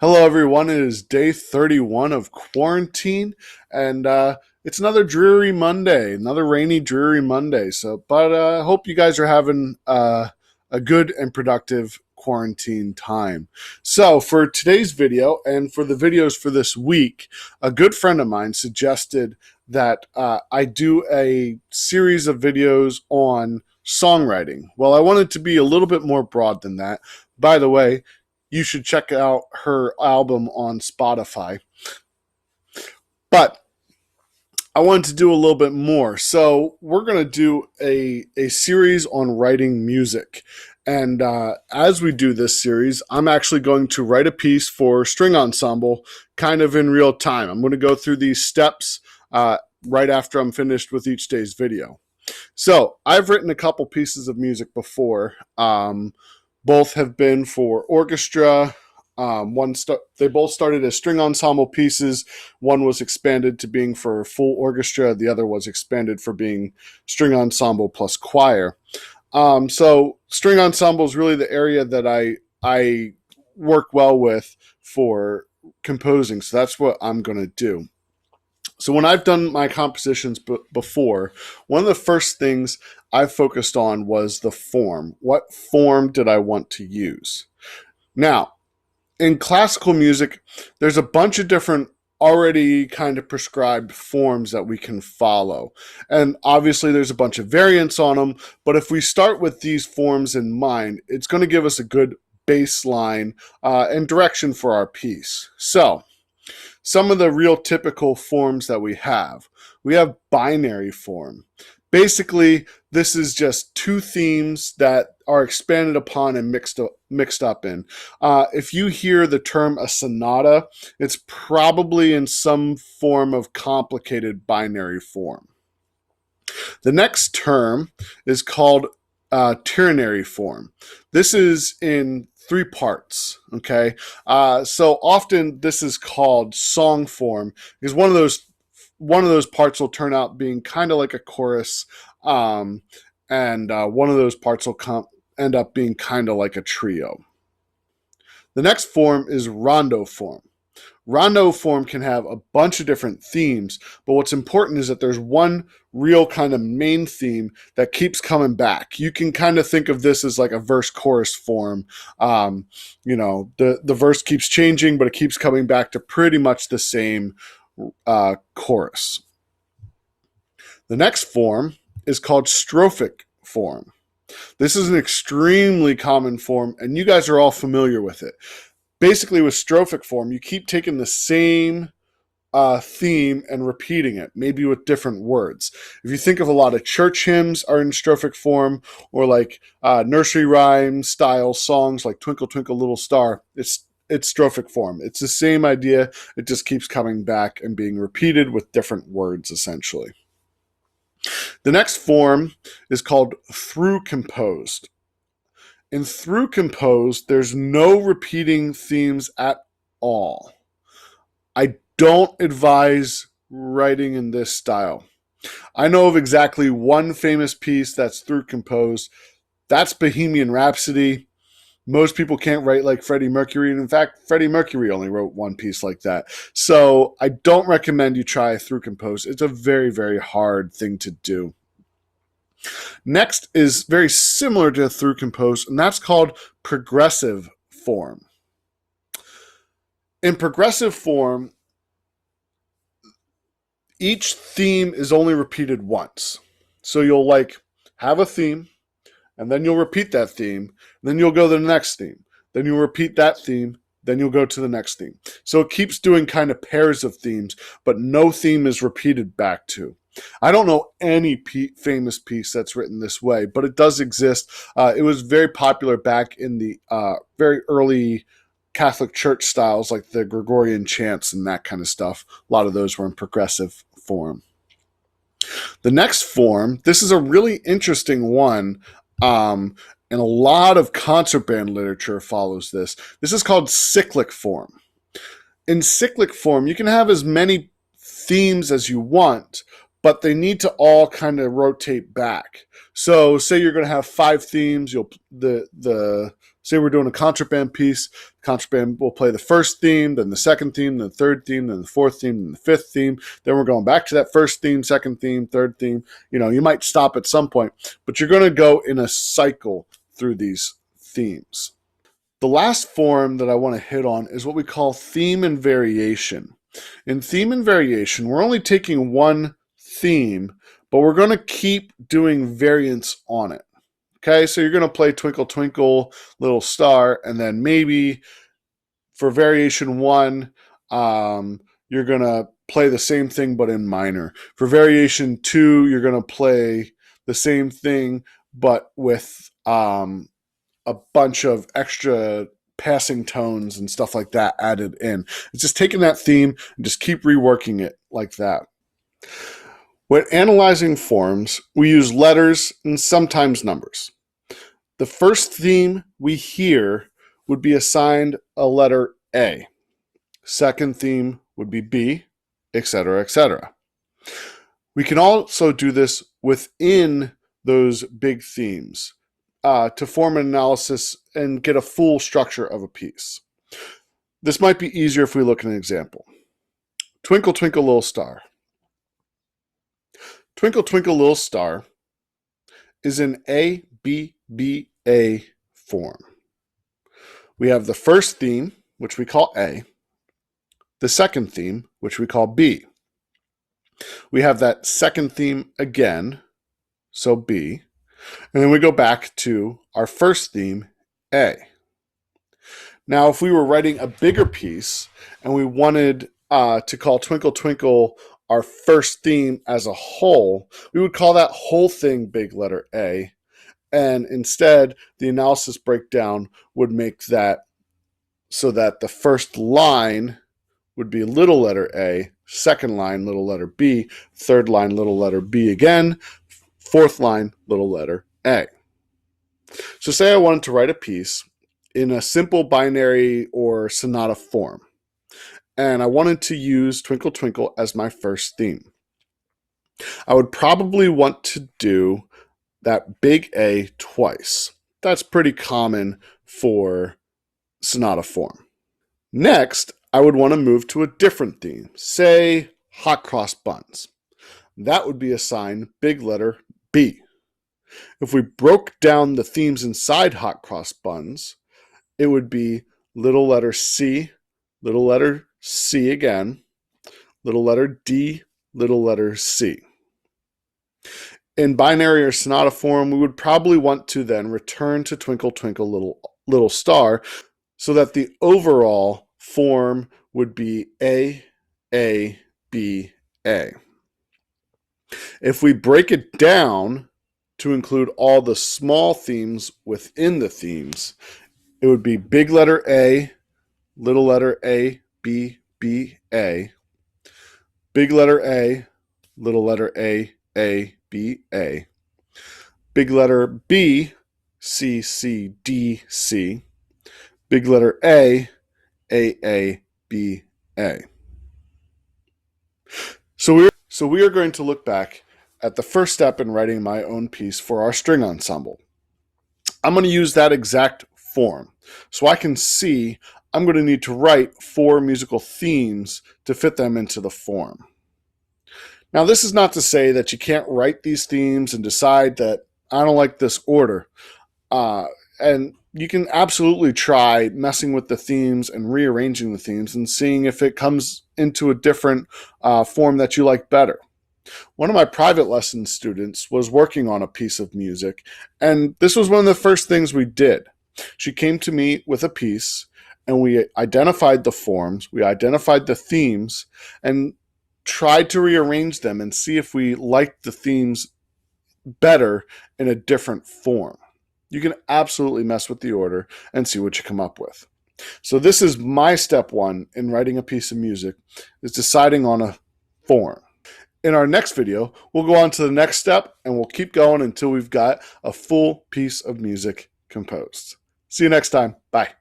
Hello, everyone. It is day 31 of quarantine, and it's another dreary Monday, another rainy, dreary Monday. But I hope you guys are having a good and productive quarantine time. So, for today's video and for the videos for this week, a good friend of mine suggested that I do a series of videos on songwriting. Well, I wanted to be a little bit more broad than that. By the way, you should check out her album on Spotify. But I wanted to do a little bit more. So we're going to do a series on writing music. And as we do this series, I'm actually going to write a piece for String Ensemble kind of in real time. I'm going to go through these steps right after I'm finished with each day's video. So I've written a couple pieces of music before. Both have been for orchestra. They both started as string ensemble pieces. One was expanded to being for full orchestra. The other was expanded for being string ensemble plus choir. So string ensemble is really the area that I work well with for composing. So that's what I'm going to do. So when I've done my compositions before, one of the first things I focused on was the form. What form did I want to use? Now, in classical music, there's a bunch of different already kind of prescribed forms that we can follow. And obviously there's a bunch of variants on them, but if we start with these forms in mind, it's going to give us a good baseline and direction for our piece. So, some of the real typical forms that we have binary form. Basically, this is just two themes that are expanded upon and mixed up in. If you hear the term a sonata, it's probably in some form of complicated binary form. The next term is called ternary form. This is in three parts. Okay, so often this is called song form because one of those parts will turn out being kind of like a chorus, and one of those parts will end up being kind of like a trio. The next form is rondo form. Rondo form can have a bunch of different themes, but what's important is that there's one real kind of main theme that keeps coming back. You can kind of think of this as like a verse-chorus form. The verse keeps changing, but it keeps coming back to pretty much the same chorus. The next form is called strophic form. This is an extremely common form, and you guys are all familiar with it. Basically, with strophic form, you keep taking the same theme and repeating it, maybe with different words. If you think of a lot of church hymns are in strophic form, or like nursery rhyme style songs like Twinkle Twinkle Little Star, it's strophic form. It's the same idea. It just keeps coming back and being repeated with different words, essentially. The next form is called through composed. In through composed, there's no repeating themes at all. I don't advise writing in this style. I know of exactly one famous piece that's through composed. That's Bohemian Rhapsody. Most people can't write like Freddie Mercury. And in fact, Freddie Mercury only wrote one piece like that. So I don't recommend you try through composed. It's a very, very hard thing to do. Next is very similar to through composed, and that's called progressive form. In progressive form, each theme is only repeated once. So you'll like have a theme, and then you'll repeat that theme, then you'll go to the next theme, then you'll repeat that theme, then you'll go to the next theme. So it keeps doing kind of pairs of themes, but no theme is repeated back to. I don't know any famous piece that's written this way, but it does exist. It was very popular back in the very early Catholic Church styles, like the Gregorian chants and that kind of stuff. A lot of those were in progressive form. The next form, this is a really interesting one, and a lot of concert band literature follows this. This is called cyclic form. In cyclic form, you can have as many themes as you want, but they need to all kind of rotate back. So say you're going to have 5 themes. Say we're doing a contraband piece. Contraband will play the first theme, then the second theme, then the third theme, then the fourth theme, then the fifth theme. Then we're going back to that first theme, second theme, third theme. You might stop at some point, but you're going to go in a cycle through these themes. The last form that I want to hit on is what we call theme and variation. In theme and variation, we're only taking one theme, but we're going to keep doing variants on it. Okay, so you're going to play Twinkle Twinkle Little Star, and then maybe for variation 1, you're going to play the same thing but in minor. For variation 2, you're going to play the same thing but with a bunch of extra passing tones and stuff like that added in. It's just taking that theme and just keep reworking it like that. When analyzing forms, we use letters and sometimes numbers. The first theme we hear would be assigned a letter A. Second theme would be B, etc., etc. We can also do this within those big themes to form an analysis and get a full structure of a piece. This might be easier if we look at an example. Twinkle, Twinkle, Little Star. Twinkle, Twinkle, Little Star is in A, B, B, A form. We have the first theme, which we call A, the second theme, which we call B. We have that second theme again, so B, and then we go back to our first theme, A. Now, if we were writing a bigger piece and we wanted to call Twinkle Twinkle our first theme as a whole, we would call that whole thing big letter A. And instead, the analysis breakdown would make that so that the first line would be little letter A, second line little letter B, third line little letter B again, fourth line little letter A. So say I wanted to write a piece in a simple binary or sonata form, and I wanted to use Twinkle Twinkle as my first theme. I would probably want to do that big A twice. That's pretty common for sonata form. Next, I would want to move to a different theme, say hot cross buns. That would be assigned big letter B. If we broke down the themes inside hot cross buns, it would be little letter C, little letter C again, little letter D, little letter C. In binary or sonata form, we would probably want to then return to Twinkle Twinkle Little Star so that the overall form would be A, A, B, A. If we break it down to include all the small themes within the themes, it would be big letter A, little letter A, B, B, A, big letter A, little letter A, B, A, big letter B, C, C, D, C, big letter A, B, A. So we are going to look back at the first step in writing my own piece for our string ensemble. I'm going to use that exact form. So I can see I'm going to need to write 4 musical themes to fit them into the form. Now, this is not to say that you can't write these themes and decide that I don't like this order. And you can absolutely try messing with the themes and rearranging the themes and seeing if it comes into a different form that you like better. One of my private lesson students was working on a piece of music, and this was one of the first things we did. She came to me with a piece, and we identified the forms, we identified the themes, and tried to rearrange them and see if we liked the themes better in a different form. You can absolutely mess with the order and see what you come up with. So this is my step 1 in writing a piece of music, is deciding on a form. In our next video, we'll go on to the next step, and we'll keep going until we've got a full piece of music composed. See you next time. Bye.